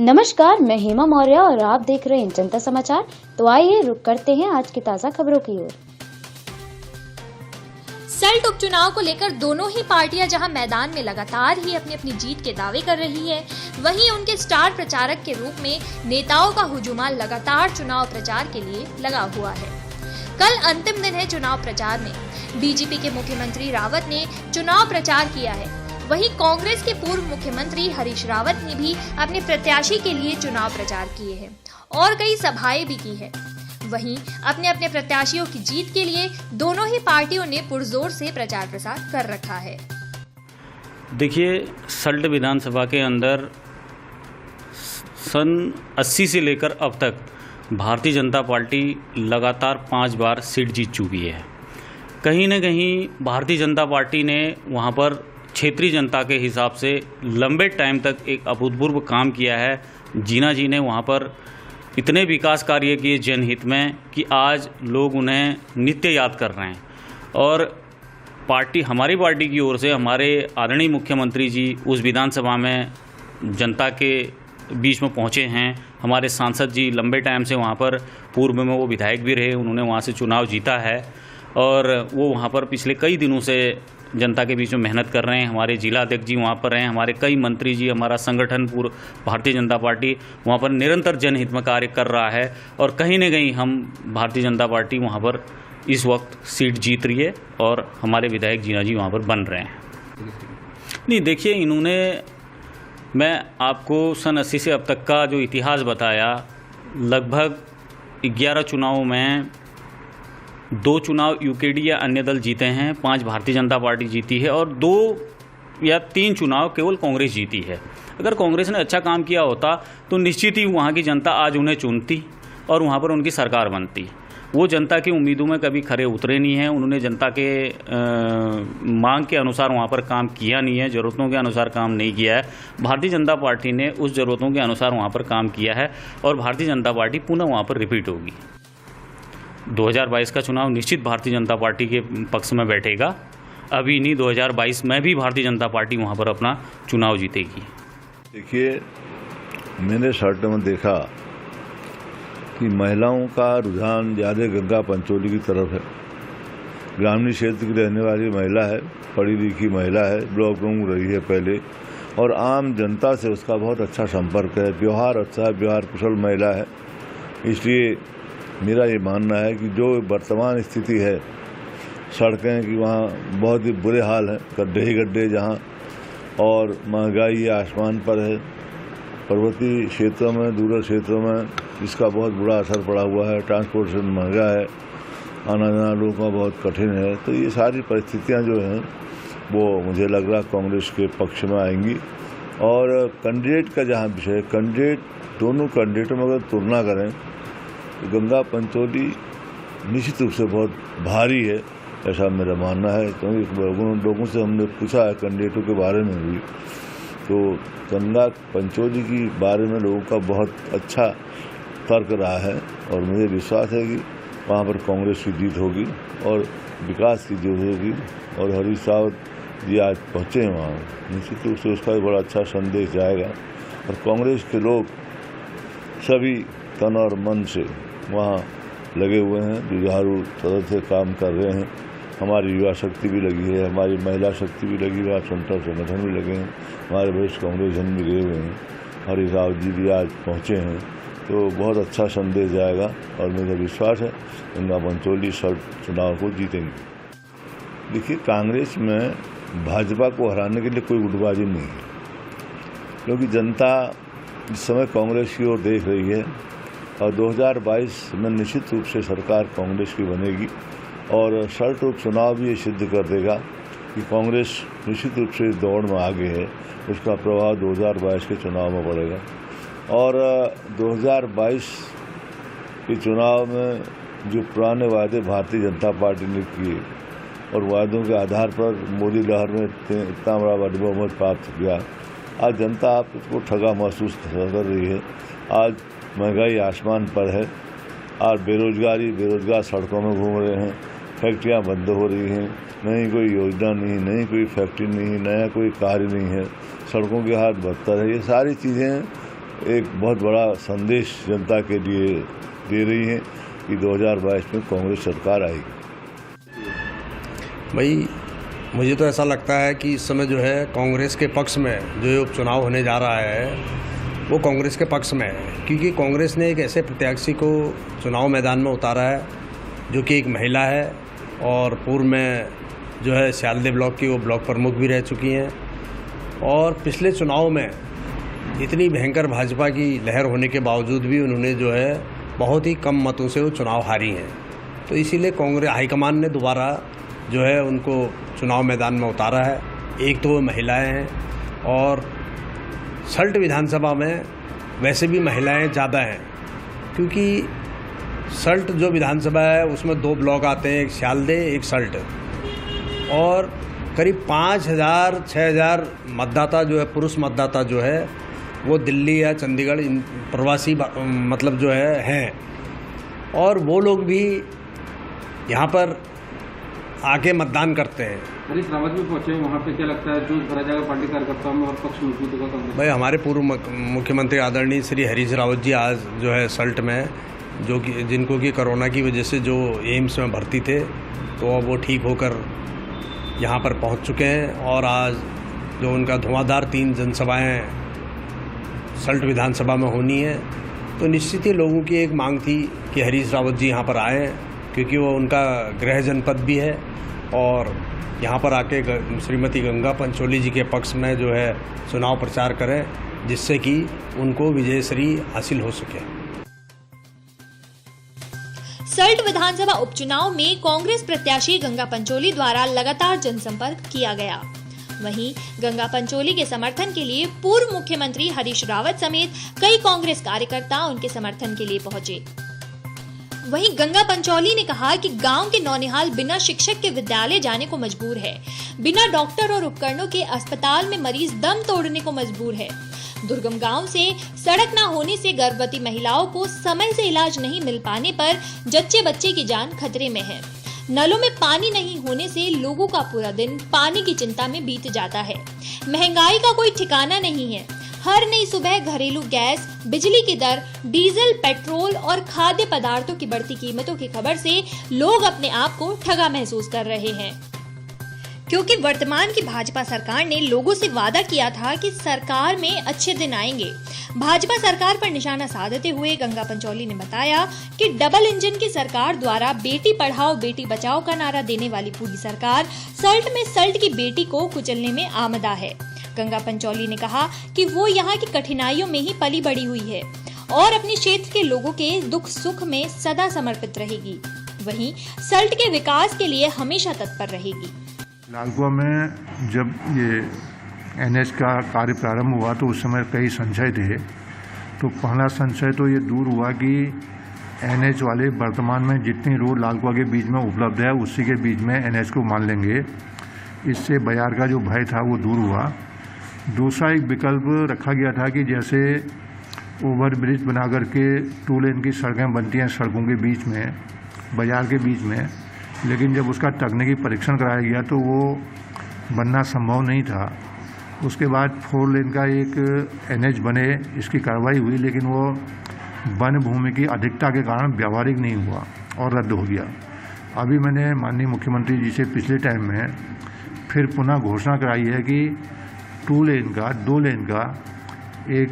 नमस्कार, मैं हेमा मौर्य और आप देख रहे हैं जनता समाचार। तो आइए रुक करते हैं आज की ताजा खबरों की ओर। सल्ट उपचुनाव को लेकर दोनों ही पार्टियां जहां मैदान में लगातार ही अपनी अपनी जीत के दावे कर रही है, वहीं उनके स्टार प्रचारक के रूप में नेताओं का हुजूम लगातार चुनाव प्रचार के लिए लगा हुआ है। कल अंतिम दिन है चुनाव प्रचार में। बीजेपी के मुख्यमंत्री रावत ने चुनाव प्रचार किया है। वहीं कांग्रेस के पूर्व मुख्यमंत्री हरीश रावत ने भी अपने प्रत्याशी के लिए चुनाव प्रचार किए हैं और कई सभाएं भी की है। वहीं अपने अपने प्रत्याशियों की जीत के लिए दोनों ही पार्टियों ने पुरजोर से प्रचार प्रसार कर रखा है। देखिए, सल्ट विधानसभा के अंदर सन 80 से लेकर अब तक भारतीय जनता पार्टी लगातार 5 बार सीट जीत चुकी है। कहीं न कहीं भारतीय जनता पार्टी ने वहाँ पर क्षेत्रीय जनता के हिसाब से लंबे टाइम तक एक अभूतपूर्व काम किया है। जीना जी ने वहाँ पर इतने विकास कार्य किए जनहित में कि आज लोग उन्हें नित्य याद कर रहे हैं। और हमारी पार्टी की ओर से हमारे आदरणीय मुख्यमंत्री जी उस विधानसभा में जनता के बीच में पहुँचे हैं। हमारे सांसद जी लंबे टाइम से वहाँ पर पूर्व में वो विधायक भी रहे, उन्होंने वहाँ से चुनाव जीता है और वो वहाँ पर पिछले कई दिनों से जनता के बीच में मेहनत कर रहे हैं। हमारे जिला अध्यक्ष जी वहाँ पर हैं, हमारे कई मंत्री जी, हमारा संगठन पूर्व भारतीय जनता पार्टी वहाँ पर निरंतर जनहित में कार्य कर रहा है। और कहीं न कहीं हम भारतीय जनता पार्टी वहाँ पर इस वक्त सीट जीत रही है और हमारे विधायक जीना जी वहाँ पर बन रहे हैं। नहीं, देखिए, इन्होंने, मैं आपको सन 80 से अब तक का जो इतिहास बताया, लगभग 11 चुनावों में 2 चुनाव यूकेडी या अन्य दल जीते हैं, 5 भारतीय जनता पार्टी जीती है और 2 या 3 चुनाव केवल कांग्रेस जीती है। अगर कांग्रेस ने अच्छा काम किया होता तो निश्चित ही वहाँ की जनता आज उन्हें चुनती और वहाँ पर उनकी सरकार बनती। वो जनता की उम्मीदों में कभी खरे उतरे नहीं हैं। उन्होंने जनता के मांग के अनुसार वहाँ पर काम किया नहीं है, ज़रूरतों के अनुसार काम नहीं किया है। भारतीय जनता पार्टी ने उस ज़रूरतों के अनुसार वहाँ पर काम किया है और भारतीय जनता पार्टी पुनः वहाँ पर रिपीट होगी। 2022 का चुनाव निश्चित भारतीय जनता पार्टी के पक्ष में बैठेगा। अभी नहीं, 2022 में भी भारतीय जनता पार्टी वहाँ पर अपना चुनाव जीतेगी। देखिए, मैंने सल्ट में देखा कि महिलाओं का रुझान ज़्यादा गंगा पंचोली की तरफ है। ग्रामीण क्षेत्र की रहने वाली महिला है, पढ़ी लिखी महिला है, ब्लॉक प्रमुख रही है पहले और आम जनता से उसका बहुत अच्छा संपर्क है। व्यवहार अच्छा है, व्यवहार कुशल महिला है। इसलिए मेरा ये मानना है कि जो वर्तमान स्थिति है सड़कें की, वहाँ बहुत ही बुरे हाल हैं, गड्ढे ही गड्ढे जहाँ, और महंगाई आसमान पर है। पर्वतीय क्षेत्रों में, दूर क्षेत्रों में इसका बहुत बुरा असर पड़ा हुआ है। ट्रांसपोर्टेशन महंगा है, आना जाना लोगों का बहुत कठिन है। तो ये सारी परिस्थितियाँ जो हैं वो मुझे लग रहा कांग्रेस के पक्ष में आएंगी। और कैंडिडेट का जहाँ विषय, दोनों कैंडिडेटों में अगर तुलना करें, गंगा पंचोली निश्चित रूप से बहुत भारी है, ऐसा मेरा मानना है। क्योंकि लोगों से हमने पूछा है कैंडिडेटों के बारे में भी, तो गंगा पंचोली के बारे में लोगों का बहुत अच्छा तर्क रहा है और मुझे विश्वास है कि वहाँ पर कांग्रेस की जीत होगी और विकास की जीत होगी। और हरीश रावत जी आज पहुँचे हैं वहाँ, निश्चित रूप से उसका भी बड़ा अच्छा संदेश जाएगा। और कांग्रेस के लोग सभी तन और मन से वहाँ लगे हुए हैं, जुझारू तरह से काम कर रहे हैं। हमारी युवा शक्ति भी लगी है, हमारी महिला शक्ति भी लगी है, सेंट्रल संगठन भी लगे हैं, हमारे वरिष्ठ कांग्रेस जन भी गए हुए हैं। हरीश रावत जी भी आज पहुँचे हैं, तो बहुत अच्छा संदेश जाएगा और मुझे विश्वास है गंगा पंचोली चुनाव को जीतेंगे। देखिए, कांग्रेस में भाजपा को हराने के लिए कोई गुटबाजी नहीं है, क्योंकि जनता इस समय कांग्रेस की ओर देख रही है और 2022 में निश्चित रूप से सरकार कांग्रेस की बनेगी। और सल्ट उपचुनाव भी ये सिद्ध कर देगा कि कांग्रेस निश्चित रूप से दौड़ में आगे है, उसका प्रभाव 2022 के चुनाव में पड़ेगा। और 2022 के चुनाव में जो पुराने वायदे भारतीय जनता पार्टी ने किए और वायदों के आधार पर मोदी लहर में इतना बड़ा बहुमत प्राप्त किया, आज जनता आपको ठगा महसूस कर रही है। आज महंगाई आसमान पर है और बेरोजगार सड़कों में घूम रहे हैं, फैक्ट्रियां बंद हो रही हैं, नहीं कोई योजना नहीं, नहीं कोई फैक्ट्री नहीं, नया कोई कार्य नहीं है, सड़कों के हाथ बदतर है। ये सारी चीज़ें एक बहुत बड़ा संदेश जनता के लिए दे रही हैं कि 2022 में कांग्रेस सरकार आएगी। भाई मुझे तो ऐसा लगता है कि इस समय जो है कांग्रेस के पक्ष में जो ये उपचुनाव होने जा रहा है वो कांग्रेस के पक्ष में है, क्योंकि कांग्रेस ने एक ऐसे प्रत्याशी को चुनाव मैदान में उतारा है जो कि एक महिला है और पूर्व में जो है सियालदे ब्लॉक की वो ब्लॉक प्रमुख भी रह चुकी हैं और पिछले चुनाव में इतनी भयंकर भाजपा की लहर होने के बावजूद भी उन्होंने जो है बहुत ही कम मतों से वो चुनाव हारी हैं। तो इसीलिए कांग्रेस हाईकमान ने दोबारा जो है उनको चुनाव मैदान में उतारा है। एक तो वो महिलाएं हैं और सल्ट विधानसभा में वैसे भी महिलाएं ज़्यादा हैं, क्योंकि सल्ट जो विधानसभा है उसमें 2 ब्लॉक आते हैं, एक सियालदे एक सल्ट, और करीब 5,000-6,000 मतदाता जो है पुरुष मतदाता जो है वो दिल्ली या चंडीगढ़ इन प्रवासी मतलब जो है हैं, और वो लोग भी यहाँ पर आके मतदान करते हैं। हरीश रावत भी पहुंचे वहाँ पे, क्या लगता है जोश भरा जाएगा पार्टी कार्यकर्ताओं में और पक्ष मजबूत होगा कांग्रेस? भाई हमारे पूर्व मुख्यमंत्री आदरणीय श्री हरीश रावत जी आज जो है सल्ट में जो कि जिनको कि कोरोना की वजह से जो एम्स में भर्ती थे तो अब वो ठीक होकर यहाँ पर पहुँच चुके हैं और आज जो उनका धुआंधार 3 जनसभाएँ सल्ट विधानसभा में होनी है, तो निश्चित ही लोगों की एक मांग थी कि हरीश रावत जी यहाँ पर आएँ, क्योंकि वो उनका गृह जनपद भी है और यहाँ पर आके श्रीमती गंगा पंचोली जी के पक्ष में जो है चुनाव प्रचार करें, जिससे कि उनको विजयश्री हासिल हो सके। सल्ट विधानसभा उपचुनाव में कांग्रेस प्रत्याशी गंगा पंचोली द्वारा लगातार जनसंपर्क किया गया। वहीं गंगा पंचोली के समर्थन के लिए पूर्व मुख्यमंत्री हरीश रावत समेत कई कांग्रेस कार्यकर्ता उनके समर्थन के लिए पहुंचे। वहीं गंगा पंचोली ने कहा कि गांव के नौनिहाल बिना शिक्षक के विद्यालय जाने को मजबूर है, बिना डॉक्टर और उपकरणों के अस्पताल में मरीज दम तोड़ने को मजबूर है। दुर्गम गांव से सड़क न होने से गर्भवती महिलाओं को समय से इलाज नहीं मिल पाने पर जच्चे बच्चे की जान खतरे में है। नलों में पानी नहीं होने से लोगों का पूरा दिन पानी की चिंता में बीत जाता है। महंगाई का कोई ठिकाना नहीं है। हर नई सुबह घरेलू गैस, बिजली की दर, डीजल, पेट्रोल और खाद्य पदार्थों की बढ़ती कीमतों की खबर से लोग अपने आप को ठगा महसूस कर रहे हैं, क्योंकि वर्तमान की भाजपा सरकार ने लोगों से वादा किया था कि सरकार में अच्छे दिन आएंगे। भाजपा सरकार पर निशाना साधते हुए गंगा पंचोली ने बताया कि डबल इंजन की सरकार द्वारा बेटी पढ़ाओ बेटी बचाओ का नारा देने वाली पूरी सरकार सल्ट में सल्ट की बेटी को कुचलने में आमदा है। गंगा पंचोली ने कहा कि वो यहाँ की कठिनाइयों में ही पली बड़ी हुई है और अपने क्षेत्र के लोगों के दुख सुख में सदा समर्पित रहेगी। वहीं सल्ट के विकास के लिए हमेशा तत्पर रहेगी। लालकुआ में जब ये एनएच का कार्य प्रारंभ हुआ तो उस समय कई संशय थे, तो पहला संशय तो ये दूर हुआ कि एनएच वाले वर्तमान में जितनी रोड लालकुआ के बीच में उपलब्ध है उसी के बीच में एनएच को मान लेंगे। इससे बाजार का जो भय था वो दूर हुआ। दूसरा एक विकल्प रखा गया था कि जैसे ओवर ब्रिज बना करके 2 लेन की सड़कें बनती हैं सड़कों के बीच में, बाजार के बीच में, लेकिन जब उसका तकनीकी परीक्षण कराया गया तो वो बनना संभव नहीं था। उसके बाद 4 लेन का एक एनएच बने, इसकी कार्रवाई हुई, लेकिन वो वन भूमि की अधिकता के कारण व्यावहारिक नहीं हुआ और रद्द हो गया। अभी मैंने माननीय मुख्यमंत्री जी से पिछले टाइम में फिर पुनः घोषणा कराई है कि 2 लेन का 2 लेन का एक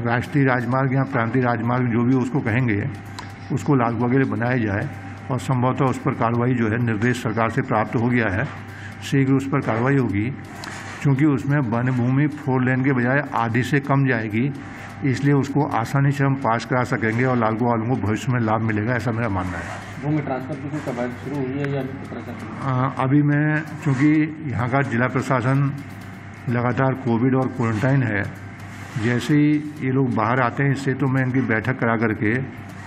राष्ट्रीय राजमार्ग या प्रांतीय राजमार्ग जो भी उसको कहेंगे उसको लालकुआ के लिए बनाया जाए और संभवतः उस पर कार्रवाई जो है निर्देश सरकार से प्राप्त हो गया है, शीघ्र उस पर कार्रवाई होगी, क्योंकि उसमें वन भूमि 4 लेन के बजाय आधी से कम जाएगी, इसलिए उसको आसानी से हम पास करा सकेंगे और लालकुआ वालों को भविष्य में लाभ मिलेगा, ऐसा मेरा मानना है। ट्रांसफर की कवायद शुरू हुई है या अभी मैं, चूँकि यहाँ का जिला प्रशासन लगातार कोविड और क्वारंटाइन है, जैसे ही ये लोग बाहर आते हैं इससे तो मैं इनकी बैठक करा करके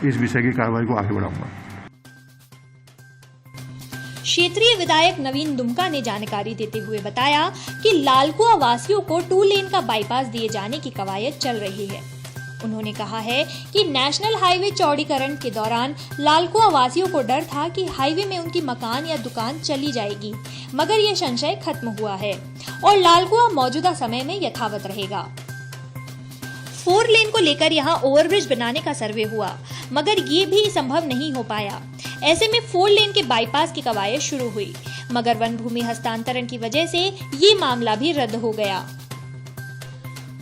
इस विषय की कार्रवाई को आगे बढ़ाऊंगा। क्षेत्रीय विधायक नवीन दुमका ने जानकारी देते हुए बताया कि लालकुआ वासियों को 2 लेन का बाईपास दिए जाने की कवायद चल रही है। उन्होंने कहा है कि नेशनल हाईवे चौड़ीकरण के दौरान लालकुआ वासियों को डर था कि हाईवे में उनकी मकान या दुकान चली जाएगी, मगर यह संशय खत्म हुआ है और लालकुआ मौजूदा समय में यथावत रहेगा। 4 लेन को लेकर यहां ओवरब्रिज बनाने का सर्वे हुआ, मगर ये भी संभव नहीं हो पाया। ऐसे में 4 लेन के बाईपास की कवायद शुरू हुई, मगर वन भूमि हस्तांतरण की वजह से ये मामला भी रद्द हो गया।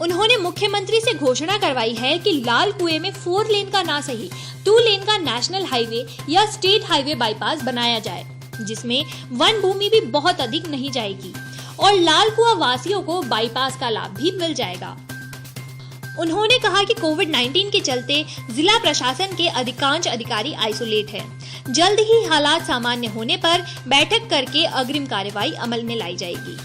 उन्होंने मुख्यमंत्री से घोषणा करवाई है कि लाल कुएं में 4 लेन का ना सही 2 लेन का नेशनल हाईवे या स्टेट हाईवे बाईपास बनाया जाए, जिसमें वन भूमि भी बहुत अधिक नहीं जाएगी और लाल कुआं वासियों को बाईपास का लाभ भी मिल जाएगा। उन्होंने कहा कि कोविड-19 के चलते जिला प्रशासन के अधिकांश अधिकारी आइसोलेट हैं। जल्द ही हालात सामान्य होने पर बैठक करके अग्रिम कार्रवाई अमल में लाई जाएगी।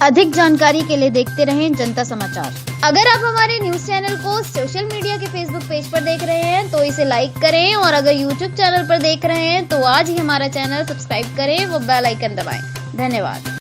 अधिक जानकारी के लिए देखते रहें जनता समाचार। अगर आप हमारे न्यूज चैनल को सोशल मीडिया के फेसबुक पेज पर देख रहे हैं तो इसे लाइक करें, और अगर यूट्यूब चैनल पर देख रहे हैं तो आज ही हमारा चैनल सब्सक्राइब करें, वो बेल आइकन दबाएं। धन्यवाद।